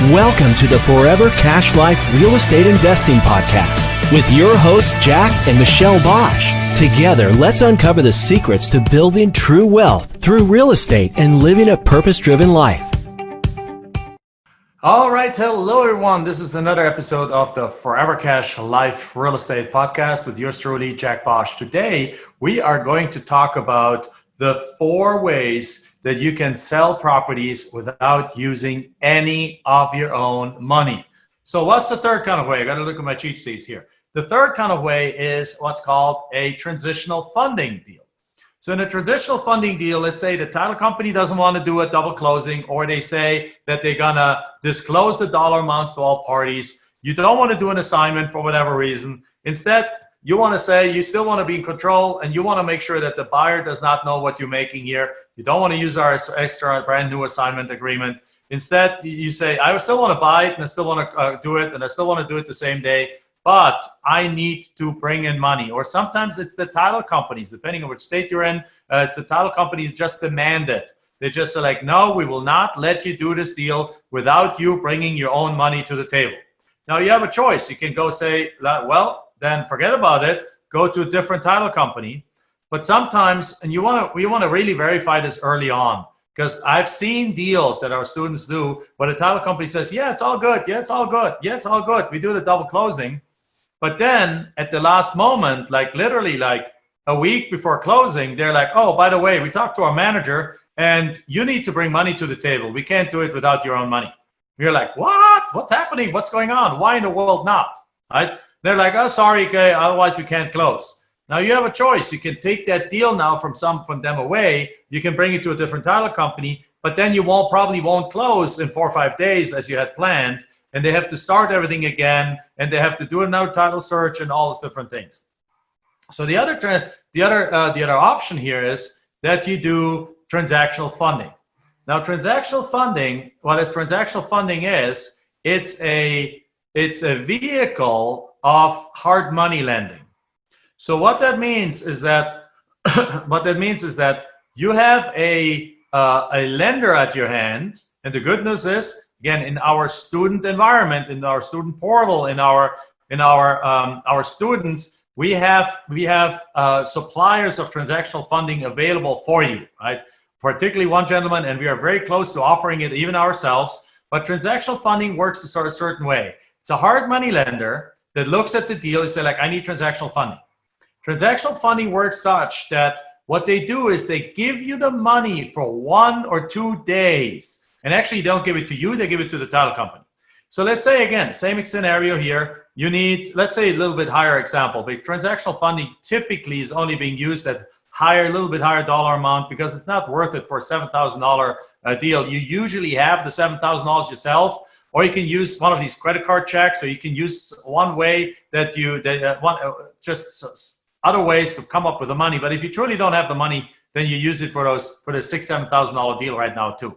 Welcome to the Forever Cash Life Real Estate Investing Podcast with your hosts, Jack and Michelle Bosch. Together, let's uncover the secrets to building true wealth through real estate and living a purpose-driven life. All right. Hello, everyone. This is another episode of the Forever Cash Life Real Estate Podcast with yours truly, Jack Bosch. Today, we are going to talk about the 4 ways that you can sell properties without using any of your own money. So what's the third kind of way? I got to look at my cheat sheets here. The third kind of way is what's called a transitional funding deal. So in a transitional funding deal, let's say the title company doesn't want to do a double closing, or they say that they're going to disclose the dollar amounts to all parties. You don't want to do an assignment for whatever reason. Instead, you want to say you still want to be in control, and you want to make sure that the buyer does not know what you're making here. You don't want to use our extra brand new assignment agreement. Instead, you say, I still want to buy it, and I still want to do it, and I still want to do it the same day, but I need to bring in money. Or sometimes it's the title companies, depending on which state you're in, it's the title companies just demand it. They just say like, no, we will not let you do this deal without you bringing your own money to the table. Now you have a choice. You can go say, well, then forget about it, go to a different title company. But sometimes, and we want to really verify this early on, because I've seen deals that our students do where the title company says, yeah, it's all good, yeah, it's all good, yeah, it's all good. We do the double closing. But then at the last moment, like literally like a week before closing, they're like, oh, by the way, we talked to our manager and you need to bring money to the table. We can't do it without your own money. You're like, what? What's happening? What's going on? Why in the world not? Right? They're like, oh, sorry, okay, otherwise we can't close. Now you have a choice. You can take that deal now from them away. You can bring it to a different title company, but then you probably won't close in 4 or 5 days as you had planned, and they have to start everything again, and they have to do another title search and all those different things. So the other option here is that you do transactional funding. Now transactional funding, what is transactional funding is, it's a vehicle of hard money lending. So what that means is that you have a lender at your hand, and the good news is, again, in our student environment, in our student portal, in our students, we have suppliers of transactional funding available for you, right? Particularly one gentleman, and we are very close to offering it even ourselves. But transactional funding works a certain way. It's a hard money lender that looks at the deal and say like, I need transactional funding. Transactional funding works such that what they do is they give you the money for 1 or 2 days. And actually don't give it to you, they give it to the title company. So let's say again, same scenario here. You need, let's say a little bit higher example, but transactional funding typically is only being used at a little bit higher dollar amount because it's not worth it for a $7,000 deal. You usually have the $7,000 yourself, or you can use one of these credit card checks, or you can use one way that other ways to come up with the money. But if you truly don't have the money, then you use it for the $6,000-$7,000 deal right now too.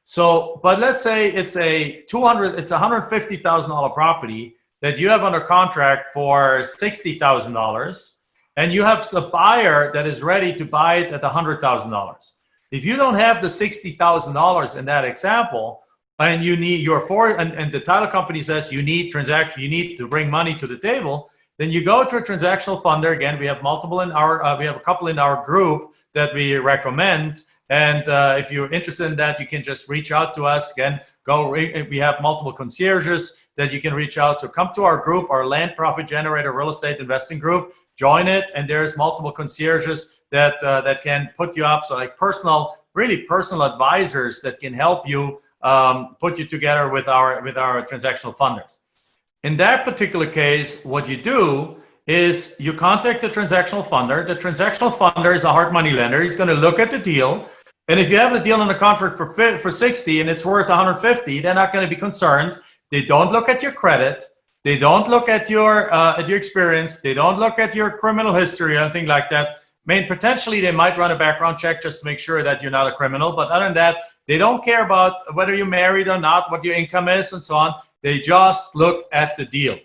So, but let's say it's a $150,000 property that you have under contract for $60,000, and you have a buyer that is ready to buy it at $100,000. If you don't have the $60,000 in that example, and you need and the title company says you need to bring money to the table, then you go to a transactional funder. Again, we have we have a couple in our group that we recommend. And if you're interested in that, you can just reach out to us. Again, we have multiple concierges that you can reach out. So come to our group, our Land Profit Generator Real Estate Investing Group, join it. And there's multiple concierges that can put you up. So like really personal advisors that can help you put you together with our transactional funders. In that particular case, what you do is you contact the transactional funder. The transactional funder is a hard money lender. He's going to look at the deal. And if you have the deal in the contract for 60 and it's worth 150, they're not going to be concerned. They don't look at your credit. They don't look at your experience. They don't look at your criminal history or anything like that. Potentially they might run a background check just to make sure that you're not a criminal. But other than that, they don't care about whether you're married or not, what your income is, and so on. They just look at the deal.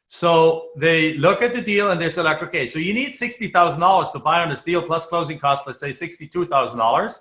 So they look at the deal and they say like, okay, so you need $60,000 to buy on this deal plus closing costs, let's say $62,000.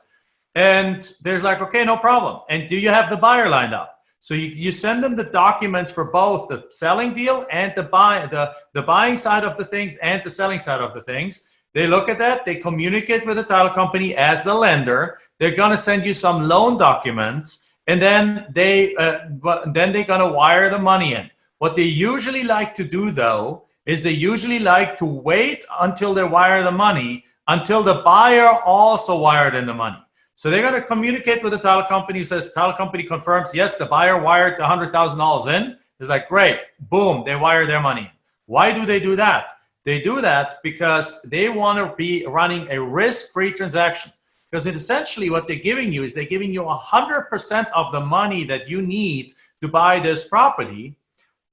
And there's like, okay, no problem. And do you have the buyer lined up? So you send them the documents for both the selling deal and the buying side of the things and the selling side of the things. They look at that, they communicate with the title company as the lender. They're going to send you some loan documents, and then they're going to wire the money in. What they usually like to do, though, is they usually like to wait until they wire the money until the buyer also wired in the money. So they're going to communicate with the title company. Says the title company confirms, yes, the buyer wired $100,000 in. It's like, great, boom, they wire their money in. Why do they do that? They do that because they want to be running a risk-free transaction. Because essentially what they're giving you is they're giving you 100% of the money that you need to buy this property,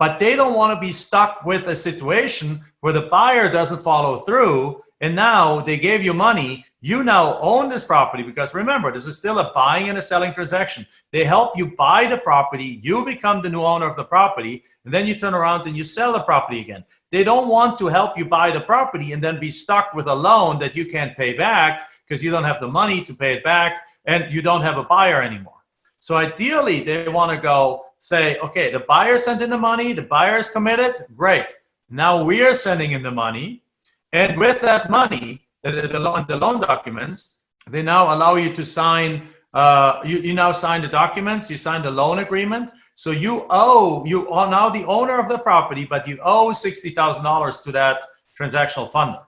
but they don't want to be stuck with a situation where the buyer doesn't follow through, and now they gave you money. You now own this property, because remember, this is still a buying and a selling transaction. They help you buy the property, you become the new owner of the property, and then you turn around and you sell the property again. They don't want to help you buy the property and then be stuck with a loan that you can't pay back because you don't have the money to pay it back and you don't have a buyer anymore. So ideally, they want to go say, okay, the buyer sent in the money, the buyer is committed, great. Now we are sending in the money, and with that money, the loan documents, they now allow you to sign, you now sign the documents, you sign the loan agreement. So you are now the owner of the property, but you owe $60,000 to that transactional funder.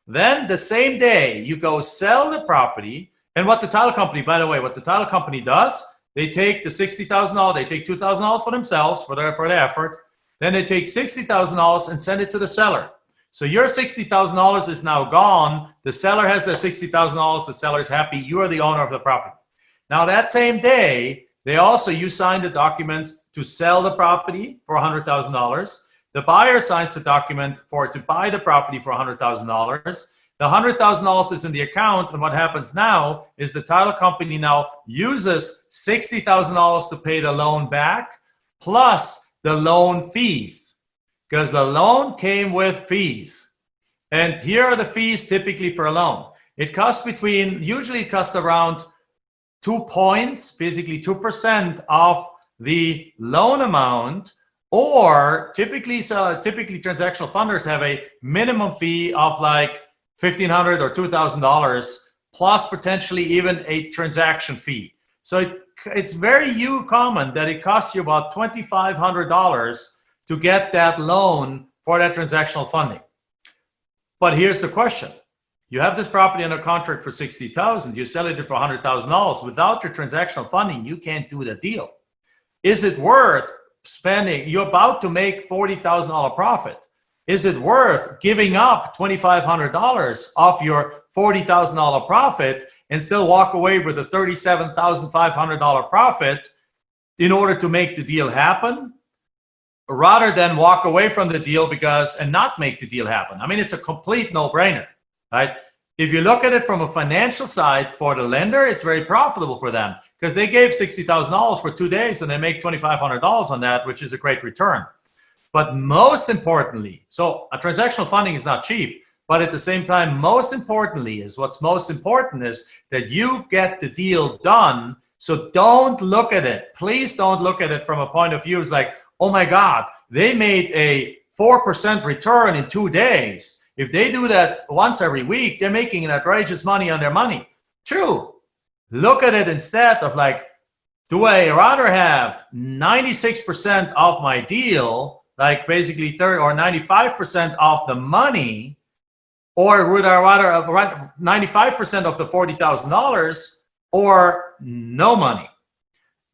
Then the same day, you go sell the property, and what the title company, by the way, what the title company does, they take the $60,000, they take $2,000 for themselves, for their effort, then they take $60,000 and send it to the seller. So your $60,000 is now gone. The seller has their $60,000. The seller is happy. You are the owner of the property. Now that same day, you sign the documents to sell the property for $100,000. The buyer signs the document to buy the property for $100,000. The $100,000 is in the account, and what happens now is the title company now uses $60,000 to pay the loan back, plus the loan fees, because the loan came with fees. And here are the fees typically for a loan. Usually it costs around 2 points, basically 2% of the loan amount, or typically transactional funders have a minimum fee of like $1,500 or $2,000 plus potentially even a transaction fee. So it's very common that it costs you about $2,500 to get that loan for that transactional funding. But here's the question. You have this property under contract for $60,000, you sell it for $100,000. Without your transactional funding, you can't do the deal. Is it worth spending? You're about to make $40,000 profit. Is it worth giving up $2,500 off your $40,000 profit and still walk away with a $37,500 profit in order to make the deal happen, rather than walk away from the deal and not make the deal happen? I mean, it's a complete no-brainer, right? If you look at it from a financial side, for the lender, it's very profitable for them because they gave $60,000 for 2 days and they make $2,500 on that, which is a great return. But most importantly, so a transactional funding is not cheap, but at the same time, what's most important is that you get the deal done. So don't look at it. Please don't look at it from a point of view. It's like, oh my God, they made a 4% return in 2 days. If they do that once every week, they're making an outrageous money on their money. True. Look at it instead of like, do I rather have 96% of my deal, like basically 30 or 95% of the money, or would I rather 95% of the $40,000 or no money?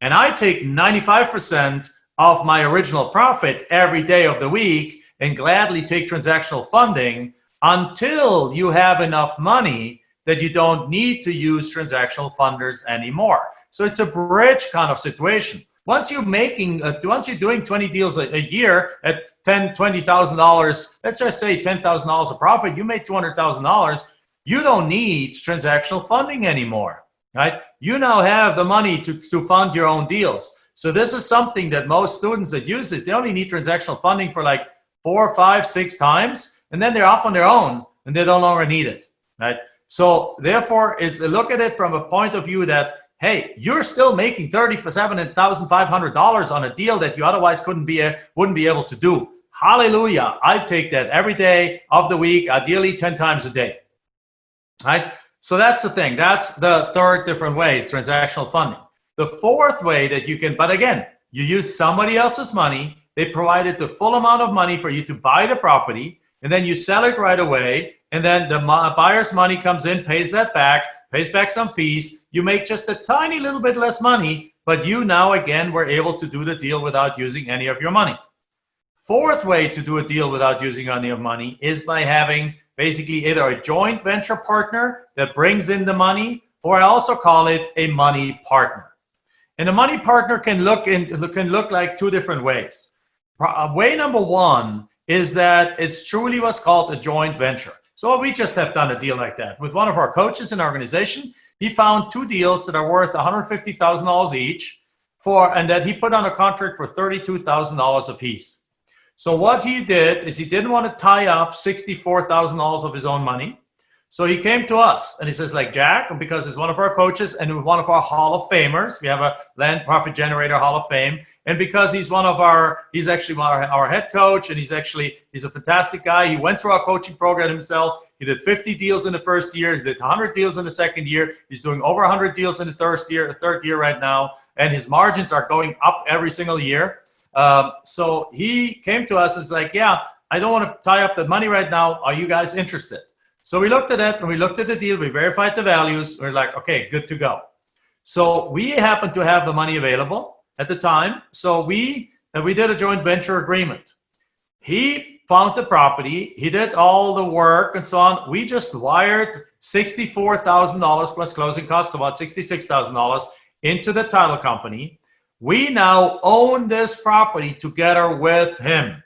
And I take 95% of my original profit every day of the week and gladly take transactional funding until you have enough money that you don't need to use transactional funders anymore. So it's a bridge kind of situation. Once you're doing 20 deals a year at $20,000, let's just say $10,000 of profit, you made $200,000. You don't need transactional funding anymore, right? You now have the money to fund your own deals. So this is something that most students that use this, they only need transactional funding for like 4, 5, 6 times, and then they're off on their own and they no longer need it, right? So therefore, look at it from a point of view that hey, you're still making $37,500 on a deal that you otherwise wouldn't be able to do. Hallelujah. I take that every day of the week, ideally 10 times a day. Right? So that's the thing. That's the third different way, is transactional funding. The fourth way that you can, but again, you use somebody else's money. They provided the full amount of money for you to buy the property, and then you sell it right away. And then the buyer's money comes in, pays back some fees. You make just a tiny little bit less money, but you now again were able to do the deal without using any of your money. Fourth way to do a deal without using any of money is by having basically either a joint venture partner that brings in the money, or I also call it a money partner. And a money partner can look like two different ways. Way number one is that it's truly what's called a joint venture. So we just have done a deal like that with one of our coaches in our organization. He found two deals that are worth $150,000 each, and that he put on a contract for $32,000 a piece. So what he did is he didn't want to tie up $64,000 of his own money. So he came to us and he says, like, Jack, because he's one of our coaches and one of our Hall of Famers, we have a Land Profit Generator Hall of Fame. And because he's actually our head coach, and he's a fantastic guy. He went through our coaching program himself. He did 50 deals in the first year. He did 100 deals in the second year. He's doing over 100 deals in the third year right now. And his margins are going up every single year. So he came to us and was like, yeah, I don't want to tie up that money right now. Are you guys interested? So we looked at it and we looked at the deal. We verified the values. We're like, okay, good to go. So we happened to have the money available at the time. So we did a joint venture agreement. He found the property. He did all the work and so on. We just wired $64,000 plus closing costs, about $66,000 into the title company. We now own this property together with him,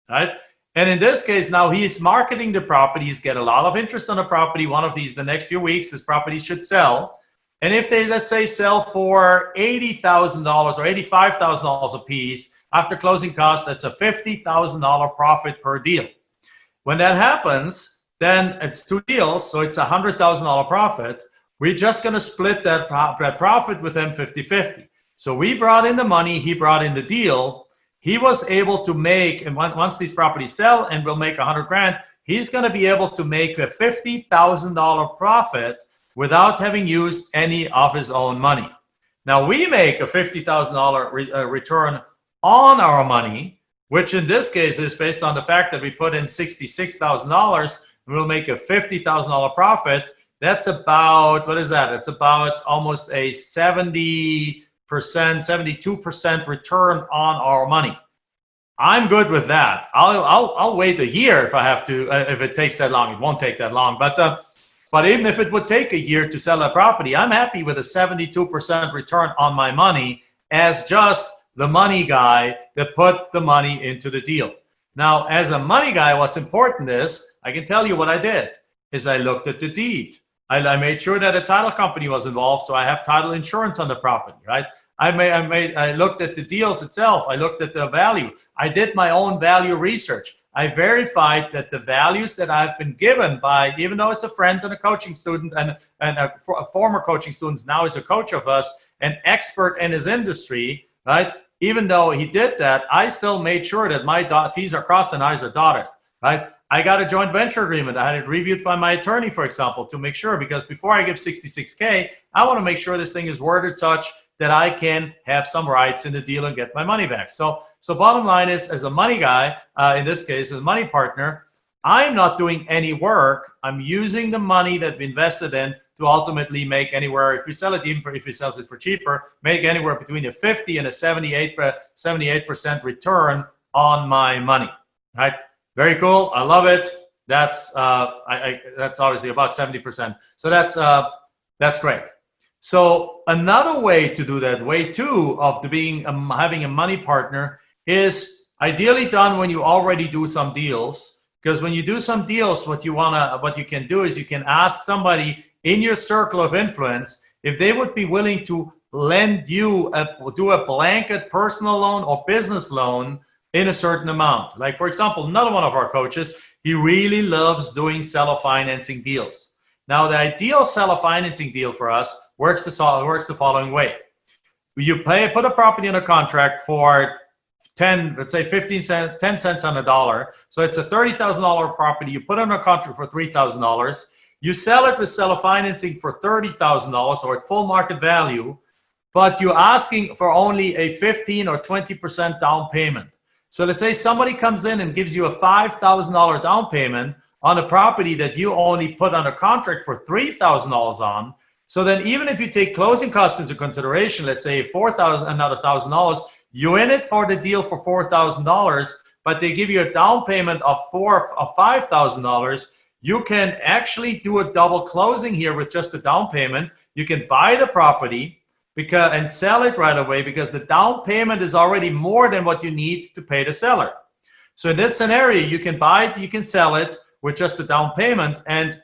right? And in this case, now he's marketing the property. He's get a lot of interest on the property. One of these, the next few weeks, this property should sell. And if they, let's say, sell for $80,000 or $85,000 a piece, after closing costs, that's a $50,000 profit per deal. When that happens, then it's two deals, so it's a $100,000 profit. We're just going to split that profit with them 50-50. So we brought in the money, he brought in the deal. He was able to make, and once these properties sell and we'll make $100,000, he's going to be able to make a $50,000 profit without having used any of his own money. Now we make a $50,000 return on our money, which in this case is based on the fact that we put in $66,000, and we'll make a $50,000 profit. That's about, what is that? It's about almost a 72% return on our money. I'm good with that. I'll wait a year if I have to, if it takes that long. It won't take that long, but even if it would take a year to sell a property, I'm happy with a 72% return on my money as just the money guy that put the money into the deal. Now, as a money guy, what's important is, I can tell you what I did, is I looked at the deed. I made sure that a title company was involved, so I have title insurance on the property, right? I looked at the deals itself. I looked at the value. I did my own value research. I verified that the values that I've been given by, even though it's a friend and a coaching student and a former coaching student, now is a coach of us, an expert in his industry, right? Even though he did that, I still made sure that my T's are crossed and I's are dotted, right? I got a joint venture agreement. I had it reviewed by my attorney, for example, to make sure, because before I give $66K, I want to make sure this thing is worded such that I can have some rights in the deal and get my money back. So bottom line is, as a money guy, in this case, as a money partner, I'm not doing any work. I'm using the money that we invested in to ultimately make anywhere, if we sell it, even if he sells it for cheaper, make anywhere between a 50 and a 78% return on my money, right? Very cool. I love it. That's that's obviously about 70%. So that's great. So another way to do that, way two of having a money partner, is ideally done when you already do some deals. Because when you do some deals, what you can do is you can ask somebody in your circle of influence if they would be willing to lend you do a blanket personal loan or business loan in a certain amount. Like, for example, another one of our coaches, he really loves doing seller financing deals. Now, the ideal seller financing deal for us works the following way. You put a property under contract for 10, let's say 15 cents, 10 cents on the dollar. So it's a $30,000 property. You put it under contract for $3,000. You sell it with seller financing for $30,000 or at full market value, but you're asking for only a 15 or 20% down payment. So let's say somebody comes in and gives you a $5,000 down payment on a property that you only put under contract for $3,000 on. So then even if you take closing costs into consideration, let's say another $1,000, you're in it for the deal for $4,000, but they give you a down payment of $5,000. You can actually do a double closing here with just a down payment. You can buy the property and sell it right away because the down payment is already more than what you need to pay the seller. So in that scenario, you can buy it, you can sell it with just a down payment, and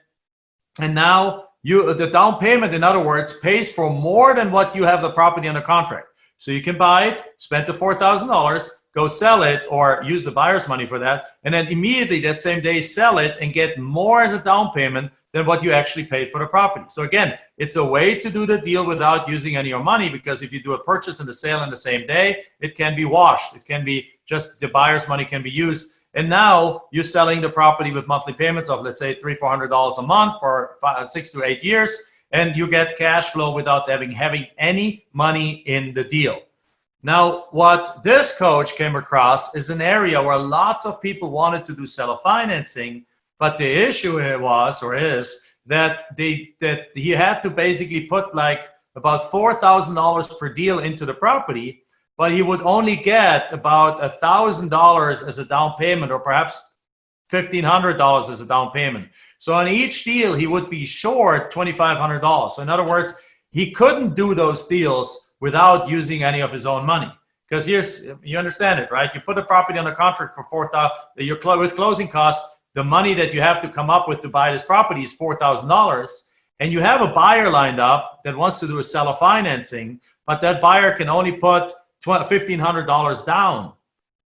now the down payment, in other words, pays for more than what you have the property under contract. So you can buy it, spend the $4,000, go sell it or use the buyer's money for that, and then immediately that same day sell it and get more as a down payment than what you actually paid for the property. So again, it's a way to do the deal without using any of your money, because if you do a purchase and the sale on the same day, it can be washed. It can be just the buyer's money can be used. And now you're selling the property with monthly payments of, let's say, $300-400 a month for 6 to 8 years, and you get cash flow without having any money in the deal. Now, what this coach came across is an area where lots of people wanted to do seller financing, but the issue here is that he had to basically put like about $4,000 per deal into the property, but he would only get about $1,000 as a down payment, or perhaps $1,500 as a down payment. So on each deal, he would be short $2,500. So in other words, he couldn't do those deals without using any of his own money. Because you understand it, right? You put the property under contract for $4,000. With closing costs, the money that you have to come up with to buy this property is $4,000. And you have a buyer lined up that wants to do a seller financing, but that buyer can only put $1,500 down.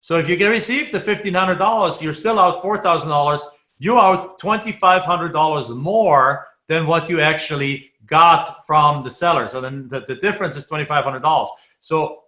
So if you can receive the $1,500, you're still out $4,000. You're out $2,500 more than what you actually got from the seller. So then the difference is $2,500. So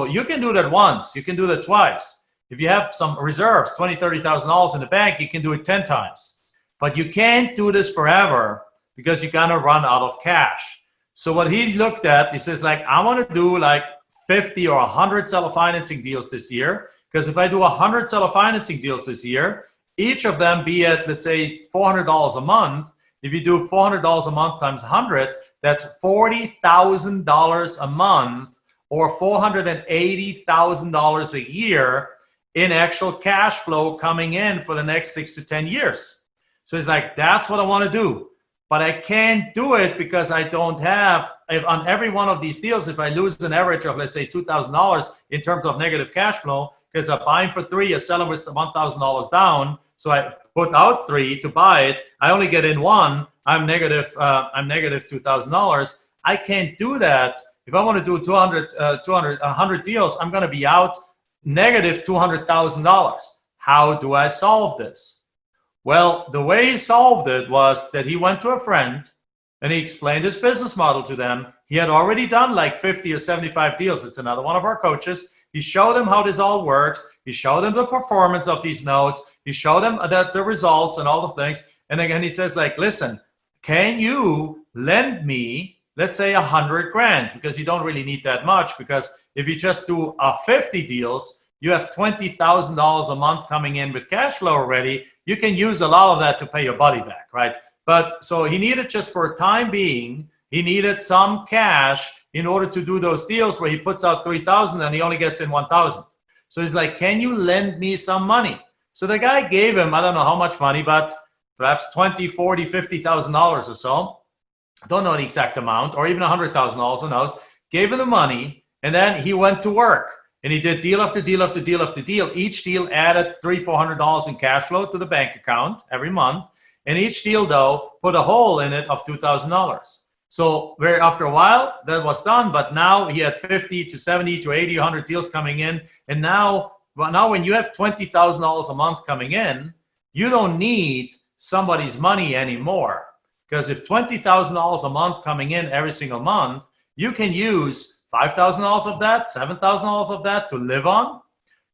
you can do that once. You can do that twice. If you have some reserves, $20,000, $30,000 in the bank, you can do it 10 times. But you can't do this forever because you're gonna run out of cash. So what he looked at, he says, like, I want to do like 50 or 100 seller financing deals this year, because if I do 100 seller financing deals this year, each of them be at, let's say, $400 a month. If you do $400 a month times 100, that's $40,000 a month, or $480,000 a year in actual cash flow coming in for the next 6 to 10 years. So it's like, that's what I want to do. But I can't do it because I don't have, on every one of these deals, if I lose an average of, let's say, $2,000 in terms of negative cash flow, because I'm buying for $3, I sell them with $1,000 down, so I put out $3 to buy it, I only get in $1, I'm negative $2,000. I can't do that. If I want to do 100 deals, I'm going to be out negative $200,000. How do I solve this? Well, the way he solved it was that he went to a friend and he explained his business model to them. He had already done like 50 or 75 deals. It's another one of our coaches. He showed them how this all works. He showed them the performance of these notes. He showed them the results and all the things. And again, he says, like, listen, can you lend me, let's say, 100 grand? Because you don't really need that much, because if you just do 50 deals, you have $20,000 a month coming in with cash flow already. You can use a lot of that to pay your buddy back, right? But so he needed, just for a time being, he needed some cash in order to do those deals where he puts out 3,000 and he only gets in 1,000. So he's like, can you lend me some money? So the guy gave him, I don't know how much money, but perhaps $20,000, $40,000, $50,000 or so. I don't know the exact amount, or even $100,000, who knows. Gave him the money, and then he went to work. And he did deal after deal after deal after deal. Each deal added $300-400 in cash flow to the bank account every month. And each deal, though, put a hole in it of $2,000. So after a while, that was done. But now he had 50 to 70 to 80, 100 deals coming in. And now when you have $20,000 a month coming in, you don't need somebody's money anymore. because if $20,000 a month coming in every single month, you can use $5,000 of that, $7,000 of that to live on.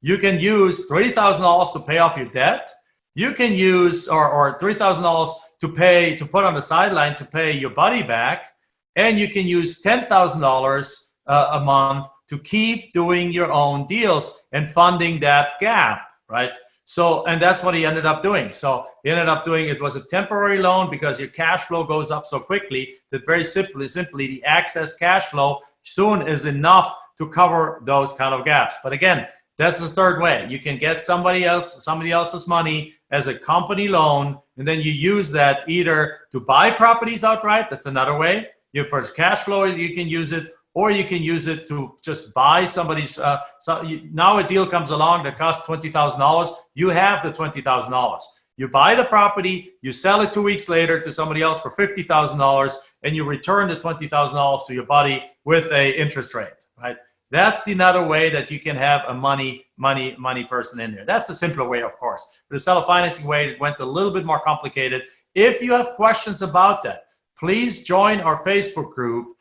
You can use $30,000 to pay off your debt. You can use or $3,000 to put on the sideline to pay your buddy back, and you can use $10,000 a month to keep doing your own deals and funding that gap, right? So, and that's what he ended up doing. So he ended up doing, it was a temporary loan because your cash flow goes up so quickly that very simply the excess cash flow soon is enough to cover those kind of gaps. But again, that's the third way. You can get somebody else's money as a company loan, and then you use that either to buy properties outright. That's another way. For cash flow, you can use it, or you can use it to just buy somebody's. Now a deal comes along that costs $20,000. You have the $20,000. You buy the property, you sell it 2 weeks later to somebody else for $50,000, and you return the $20,000 to your buddy with a interest rate, right? That's another way that you can have a money person in there. That's the simpler way, of course. The seller financing way, it went a little bit more complicated. If you have questions about that, please join our Facebook group.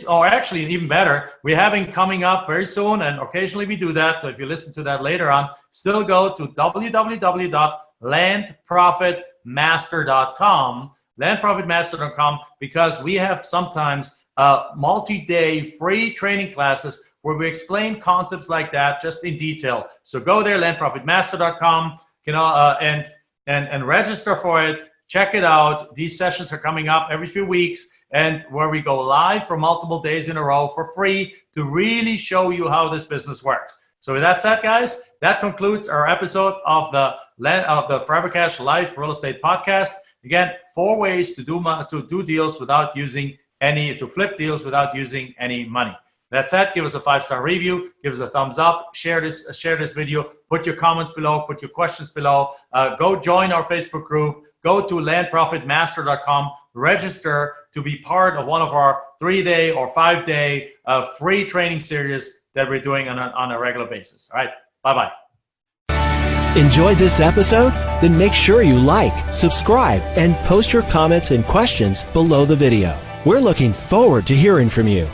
Or actually, even better, we're having coming up very soon, and occasionally we do that. So if you listen to that later on, still go to www.landprofitmaster.com, because we have sometimes multi-day free training classes where we explain concepts like that just in detail. So go there, landprofitmaster.com, and register for it. Check it out. These sessions are coming up every few weeks, and where we go live for multiple days in a row for free to really show you how this business works. So with that said, guys, that concludes our episode of the Forever Cash Life Real Estate Podcast. Again, 4 ways to do deals without using to flip deals without using any money. That said, give us a 5-star review, give us a thumbs up, share this video, put your comments below, put your questions below, go join our Facebook group, go to landprofitmaster.com, register to be part of one of our 3-day or 5-day free training series that we're doing on a regular basis. All right, bye-bye. Enjoyed this episode? Then make sure you like, subscribe, and post your comments and questions below the video. We're looking forward to hearing from you.